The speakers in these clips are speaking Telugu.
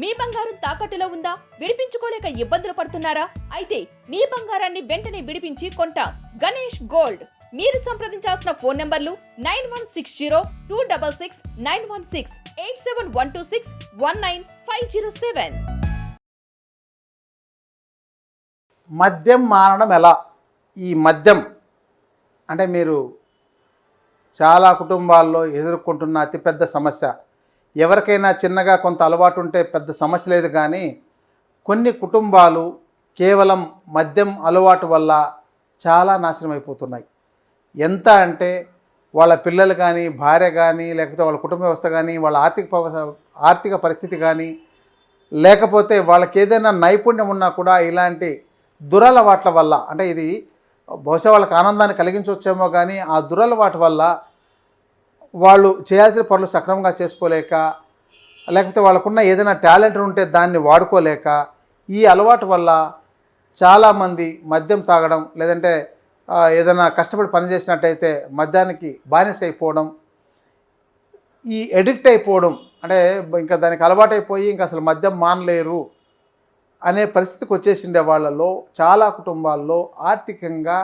మీ బంగారం తాకట్టులో ఉందా? విడిపించుకోలేక ఇబ్బందులు పడుతున్నారా? అయితే మీ బంగారాన్ని వెంటనే విడిపించి కొంటాం. గణేష్ గోల్డ్. మీరు సంప్రదించాల్సిన ఫోన్ నంబర్లు 9160-266-916, 8712619507. మద్యం మానడం ఎలా? ఈ మద్యం అంటే మీరు చాలా కుటుంబాల్లో ఎదుర్కొంటున్న అతిపెద్ద సమస్య. ఎవరికైనా చిన్నగా కొంత అలవాటు ఉంటే పెద్ద సమస్య లేదు, కానీ కొన్ని కుటుంబాలు కేవలం మద్యం అలవాటు వల్ల చాలా నాశనం అయిపోతున్నాయి. ఎంత అంటే వాళ్ళ పిల్లలు కానీ, భార్య కానీ, లేకపోతే వాళ్ళ కుటుంబ వ్యవస్థ కానీ, వాళ్ళ ఆర్థిక పరిస్థితి కానీ, లేకపోతే వాళ్ళకి ఏదైనా నైపుణ్యం ఉన్నా కూడా ఇలాంటి దురలవాట్ల వల్ల, అంటే ఇది బహుశా వాళ్ళకి ఆనందాన్ని కలిగించవచ్చేమో, కానీ ఆ దురలవాటు వల్ల వాళ్ళు చేయాల్సిన పనులు సక్రమంగా చేసుకోలేక, లేకపోతే వాళ్ళకున్న ఏదైనా టాలెంట్ ఉంటే దాన్ని వాడుకోలేక, ఈ అలవాటు వల్ల చాలామంది మద్యం తాగడం, లేదంటే ఏదైనా కష్టపడి పని చేసినట్టయితే మద్యానికి బానిస అయిపోవడం, ఈ ఎడిక్ట్ అయిపోవడం, అంటే ఇంకా దానికి అలవాటైపోయి ఇంకా అసలు మద్యం మానలేరు అనే పరిస్థితికి వచ్చేసిండే వాళ్ళలో చాలా కుటుంబాల్లో ఆర్థికంగా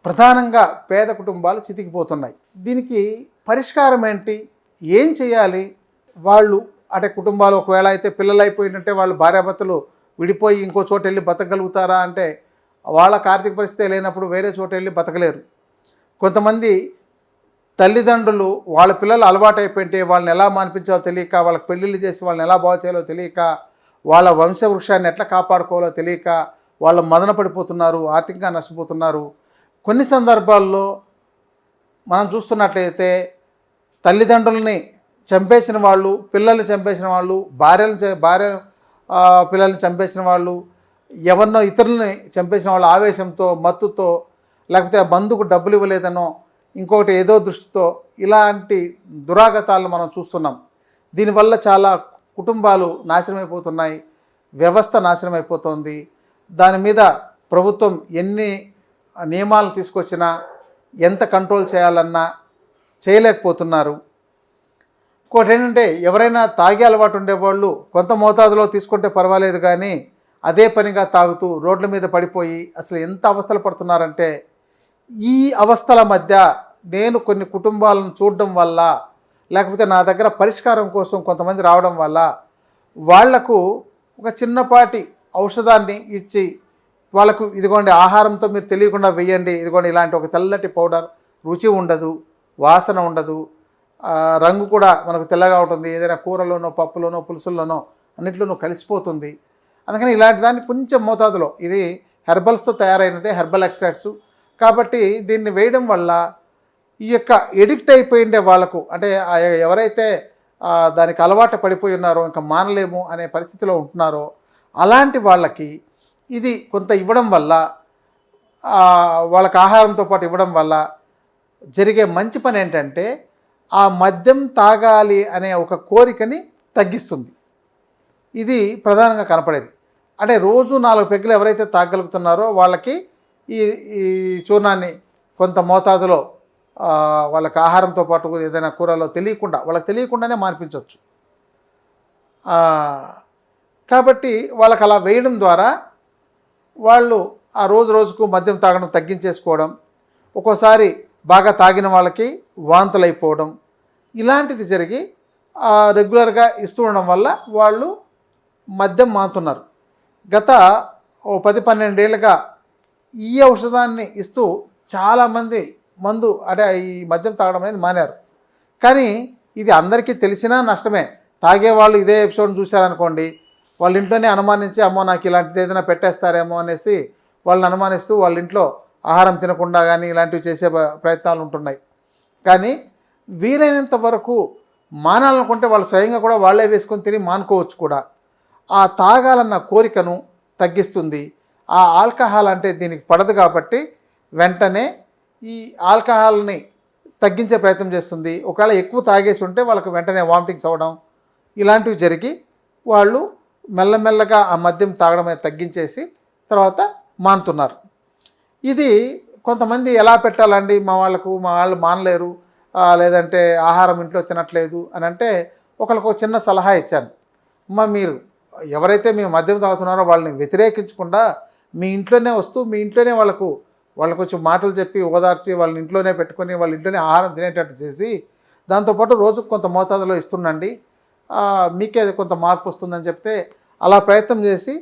ప్రధానంగా పేద కుటుంబాలు చితికిపోతున్నాయి. దీనికి పరిష్కారం ఏంటి? ఏం చేయాలి? వాళ్ళు అంటే కుటుంబాలు ఒకవేళ అయితే పిల్లలు అయిపోయిందంటే వాళ్ళు భార్యాభర్తలు విడిపోయి ఇంకో చోట వెళ్ళి బతకగలుగుతారా అంటే వాళ్ళకి ఆర్థిక పరిస్థితి లేనప్పుడు వేరే చోట వెళ్ళి బతకలేరు. కొంతమంది తల్లిదండ్రులు వాళ్ళ పిల్లలు అలవాటు అయిపోయింటే వాళ్ళని ఎలా మాన్పించాలో తెలియక, వాళ్ళకి పెళ్ళిళ్ళు చేసి వాళ్ళని ఎలా బాగు చేయాలో తెలియక, వాళ్ళ వంశవృక్షాన్ని ఎట్లా కాపాడుకోవాలో తెలియక వాళ్ళు మదన పడిపోతున్నారు, ఆర్థికంగా నష్టపోతున్నారు. కొన్ని సందర్భాల్లో మనం చూస్తున్నట్లయితే తల్లిదండ్రులని చంపేసిన వాళ్ళు, పిల్లల్ని చంపేసిన వాళ్ళు, భార్య పిల్లల్ని చంపేసిన వాళ్ళు, ఎవరినో ఇతరులని చంపేసిన వాళ్ళ ఆవేశంతో, మత్తుతో, లేకపోతే ఆ బంధుకు డబ్బులు ఇవ్వలేదనో, ఇంకొకటి ఏదో దృష్టితో ఇలాంటి దురాగతాలను మనం చూస్తున్నాం. దీనివల్ల చాలా కుటుంబాలు నాశనమైపోతున్నాయి, వ్యవస్థ నాశనమైపోతుంది. దాని మీద ప్రభుత్వం ఎన్ని నియమాలు తీసుకొచ్చినా, ఎంత కంట్రోల్ చేయాలన్నా చేయలేకపోతున్నారు. ఇంకోటి ఏంటంటే ఎవరైనా తాగే అలవాటు ఉండేవాళ్ళు కొంత మోతాదులో తీసుకుంటే పర్వాలేదు, కానీ అదే పనిగా తాగుతూ రోడ్ల మీద పడిపోయి అసలు ఎంత అవస్థలు పడుతున్నారంటే, ఈ అవస్థల మధ్య నేను కొన్ని కుటుంబాలను చూడడం వల్ల, లేకపోతే నా దగ్గర పరిష్కారం కోసం కొంతమంది రావడం వల్ల వాళ్లకు ఒక చిన్నపాటి ఔషధాన్ని ఇచ్చి, వాళ్ళకు ఇదిగోండి ఆహారంతో మీరు తెలియకుండా వేయండి, ఇదిగోండి ఇలాంటి ఒక తెల్లటి పౌడర్, రుచి ఉండదు, వాసన ఉండదు, రంగు కూడా మనకు తెల్లగా ఉంటుంది, ఏదైనా కూరలోనో పప్పులోనో పులుసుల్లోనో అన్నింటిలోనూ కలిసిపోతుంది. అందుకని ఇలాంటి దాన్ని కొంచెం మోతాదులో, ఇది హెర్బల్స్తో తయారైనదే, హెర్బల్ ఎక్స్ట్రాక్ట్స్ కాబట్టి దీన్ని వేయడం వల్ల ఈ యొక్క ఎడిక్ట్ అయిపోయిండే వాళ్ళకు, అంటే ఎవరైతే దానికి అలవాటు పడిపోయి ఉన్నారో, ఇంకా మానలేము అనే పరిస్థితిలో ఉంటున్నారో అలాంటి వాళ్ళకి ఇది కొంత ఇవ్వడం వల్ల, వాళ్ళకి ఆహారంతో పాటు ఇవ్వడం వల్ల జరిగే మంచి పని ఏంటంటే ఆ మద్యం తాగాలి అనే ఒక కోరికని తగ్గిస్తుంది. ఇది ప్రధానంగా కనపడేది. అంటే రోజు 4 పెగ్గులు ఎవరైతే తాగలుగుతున్నారో వాళ్ళకి ఈ చూర్ణాన్ని కొంత మోతాదులో వాళ్ళకి ఆహారంతో పాటు ఏదైనా కూరలో వాళ్ళకి తెలియకుండానే మాన్పించవచ్చు. కాబట్టి వాళ్ళకి అలా వేయడం ద్వారా వాళ్ళు ఆ రోజుకు మద్యం తాగడం తగ్గించేసుకోవడం, ఒక్కోసారి బాగా తాగిన వాళ్ళకి వాంతులు అయిపోవడం, ఇలాంటిది జరిగి రెగ్యులర్గా ఇస్తూ ఉండడం వల్ల వాళ్ళు మద్యం మానుతున్నారు. గత 10-12 ఏళ్ళుగా ఈ ఔషధాన్ని ఇస్తూ చాలామంది అంటే ఈ మద్యం తాగడం అనేది మానారు. కానీ ఇది అందరికీ తెలిసినా నష్టమే. తాగేవాళ్ళు ఇదే ఎపిసోడ్ చూశారనుకోండి, వాళ్ళ ఇంట్లోనే అనుమానించి అమ్మో నాకు ఇలాంటిది ఏదైనా పెట్టేస్తారేమో అనేసి వాళ్ళని అనుమానిస్తూ వాళ్ళ ఇంట్లో ఆహారం తినకుండా కానీ ఇలాంటివి చేసే ప్రయత్నాలు ఉంటున్నాయి. కానీ వీలైనంత వరకు మానాలనుకుంటే వాళ్ళు స్వయంగా కూడా వాళ్ళే వేసుకొని తిని మానుకోవచ్చు కూడా. ఆ తాగాలన్న కోరికను తగ్గిస్తుంది. ఆ ఆల్కహాల్ అంటే దీనికి పడదు కాబట్టి వెంటనే ఈ ఆల్కహాల్ని తగ్గించే ప్రయత్నం చేస్తుంది. ఒకవేళ ఎక్కువ తాగేసి ఉంటే వాళ్ళకి వెంటనే వామిటింగ్స్ అవ్వడం ఇలాంటివి జరిగి వాళ్ళు మెల్లమెల్లగా ఆ మద్యం తాగడమే తగ్గించేసి తర్వాత మానుతున్నారు. ఇది కొంతమంది ఎలా పెట్టాలండి, మా వాళ్ళు మానలేరు, లేదంటే ఆహారం ఇంట్లో తినట్లేదు అని అంటే ఒకరికి చిన్న సలహా ఇచ్చాను. మీరు ఎవరైతే మీ మద్యం తాగుతున్నారో వాళ్ళని వ్యతిరేకించకుండా మీ ఇంట్లోనే వస్తూ మీ ఇంట్లోనే వాళ్ళకు కొంచెం మాటలు చెప్పి ఓదార్చి వాళ్ళని ఇంట్లోనే పెట్టుకొని వాళ్ళ ఇంట్లోనే ఆహారం తినేటట్టు చేసి దాంతోపాటు రోజుకు కొంత మోతాదులో ఇస్తుండండి, మీకే అది కొంత మార్పు వస్తుందని చెప్తే అలా ప్రయత్నం చేసి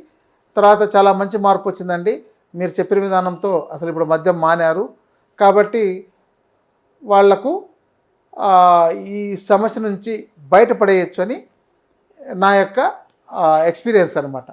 తర్వాత చాలా మంచి మార్పు వచ్చిందండి. మీరు చెప్పిన విధానంతో అసలు ఇప్పుడు మద్యం మానారు. కాబట్టి వాళ్లకు ఈ సమస్య నుంచి బయటపడేయచ్చు అని నా యొక్క ఎక్స్పీరియన్స్ అనమాట.